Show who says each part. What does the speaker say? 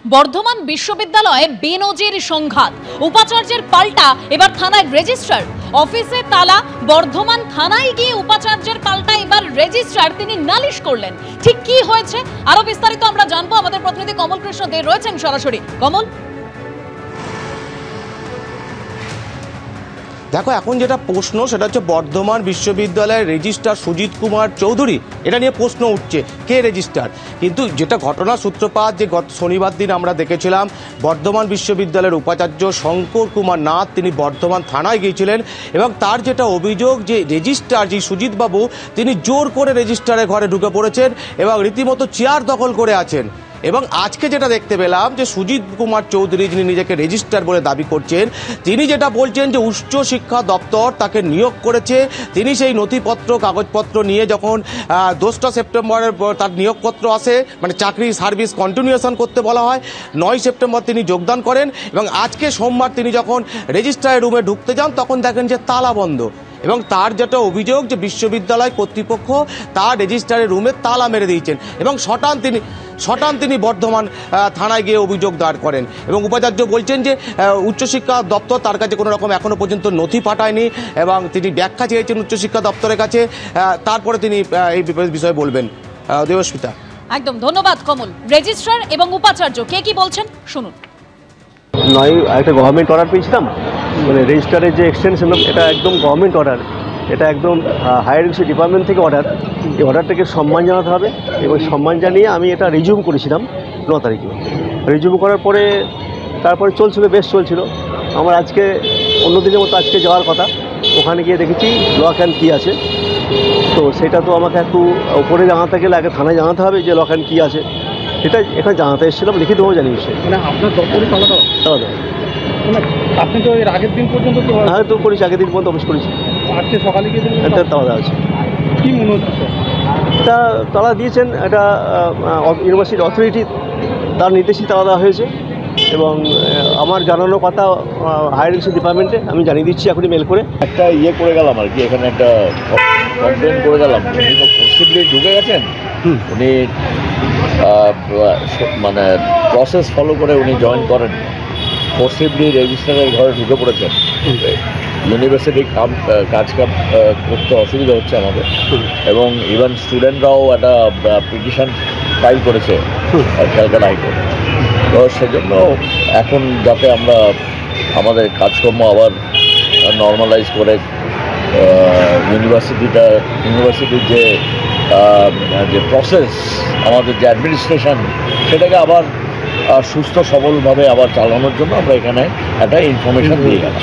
Speaker 1: বর্ধমান বিশ্ববিদ্যালয়ে বেনজির সংঘাত, উপাচার্যের পাল্টা, এবার থানায় রেজিস্ট্রার। অফিসে তালা, বর্ধমান থানায় গিয়ে উপাচার্যের পাল্টা এবার রেজিস্ট্রার, তিনি নালিশ করলেন। ঠিক কি হয়েছে আরো বিস্তারিত আমরা জানবো। আমাদের প্রতিনিধি কমল কৃষ্ণ দে রয়েছেন সরাসরি। কমল,
Speaker 2: দেখো, এখন যেটা প্রশ্ন সেটা হচ্ছে বর্ধমান বিশ্ববিদ্যালয়ের রেজিস্ট্রার সুজিত কুমার চৌধুরী, এটা নিয়ে প্রশ্ন উঠছে কে রেজিস্ট্রার। কিন্তু যেটা ঘটনা সূত্রপাত, যে গত শনিবার দিন আমরা দেখেছিলাম বর্ধমান বিশ্ববিদ্যালয়ের উপাচার্য শঙ্কর কুমার নাথ তিনি বর্ধমান থানায় গিয়েছিলেন এবং তার যেটা অভিযোগ যে রেজিস্ট্রার যে সুজিত বাবু তিনি জোর করে রেজিস্ট্রারের ঘরে ঢুকে পড়েছেন এবং রীতিমতো চেয়ার দখল করে আছেন। এবং আজকে যেটা দেখতে পেলাম যে সুজিত কুমার চৌধুরী যিনি নিজেকে রেজিস্ট্রার বলে দাবি করছেন, তিনি যেটা বলছেন যে উচ্চ শিক্ষা দপ্তর তাকে নিয়োগ করেছে। তিনি সেই নথিপত্র কাগজপত্র নিয়ে যখন 2রা সেপ্টেম্বরের তার নিয়োগপত্র আসে, মানে চাকরি সার্ভিস কন্টিনিউশন করতে বলা হয়, 9 সেপ্টেম্বর তিনি যোগদান করেন এবং আজকে সোমবার তিনি যখন রেজিস্ট্রারের রুমে ঢুকতে যান তখন দেখেন যে তালা বন্ধ। এবং তার যেটা অভিযোগ যে বিশ্ববিদ্যালয় কর্তৃপক্ষ তার রেজিস্ট্রারের রুমে তালা মেরে দিয়েছেন এবং শটান তিনি বর্ধমান থানায় গিয়ে অভিযোগ দাঁড় করেন। এবং উপাচার্য বলছেন যে উচ্চশিক্ষা দপ্তর তার কাছে কোনো রকম এখনও পর্যন্ত নথি পাঠায়নি এবং তিনি ব্যাখ্যা চেয়েছেন উচ্চশিক্ষা দপ্তরের কাছে, তারপরে তিনি এই বিষয়ে বলবেন। দেবস্মিতা।
Speaker 1: একদম ধন্যবাদ কমল। রেজিস্ট্রার এবং উপাচার্য কে কি বলছেন শুনুন।
Speaker 3: নয়, একটা গভর্নমেন্ট অর্ডার পেয়েছিলাম, মানে রেজিস্টারের যে এক্সটেনশন, এটা একদম গভর্নমেন্ট অর্ডার, এটা একদম হায়ার এডুকেশন ডিপার্টমেন্ট থেকে অর্ডার। এই অর্ডারটাকে সম্মান জানাতে হবে এবং সম্মান জানিয়ে আমি এটা রিজিউম করেছিলাম 9 তারিখে। রিজিউম করার পরে তারপরে বেশ চলছিল। আমার আজকে অন্য দিনের মতো আজকে যাওয়ার কথা, ওখানে গিয়ে দেখেছি লক অ্যান্ড কি আছে। তো সেটা তো আমাকে একটু উপরে জানাতে গেলে আগে থানায় জানাতে হবে যে লক অ্যান্ড কি আছে, এটা এখানে জানাতে এসেছিলাম, লিখিতভাবে জানিয়েছে।
Speaker 4: মানে আপনার দপ্তরে তালা দেওয়া? আপনি তো এর আগের দিন পর্যন্ত তো
Speaker 3: হ্যাঁ তো করেছি, আগের দিন পর্যন্ত অফিস করেছি।
Speaker 4: আজকে সকালে গিয়ে
Speaker 3: তালা দেওয়া আছে।
Speaker 4: কি মনে হচ্ছে?
Speaker 3: এটা তালা দিয়েছেন, এটা ইউনিভার্সিটি অথরিটি তার নির্দেশেই তালা দেওয়া হয়েছে এবং আমার জানানোর কথা হায়ার এডুকেশন ডিপার্টমেন্টে আমি জানিয়ে দিচ্ছি এখনই মেল করে।
Speaker 5: একটা করে গেলাম আর কি, এখানে একটা কমপ্লেন করে গেলাম। উনি তো ফোর্সিবলি ঢুকে গেছেন, উনি মানে প্রসেস ফলো করে উনি জয়েন করেন, ফোর্সিবলি রেজিস্ট্রারের ঘরে ঢুকে পড়েছেন। ইউনিভার্সিটি কাজ করতে অসুবিধা হচ্ছে আমাদের এবং ইভেন স্টুডেন্টরাও একটা পিটিশন ফাইল করেছে ক্যালকাটা হাইকোর্ট। তো সেজন্য এখন যাতে আমরা আমাদের কাজকর্ম আবার নর্মালাইজ করে ইউনিভার্সিটির যে প্রসেস, আমাদের যে অ্যাডমিনিস্ট্রেশন, সেটাকে আবার সুস্থ সবলভাবে আবার চালানোর জন্য আমরা এখানে একটা ইনফরমেশন দিয়ে গেলাম।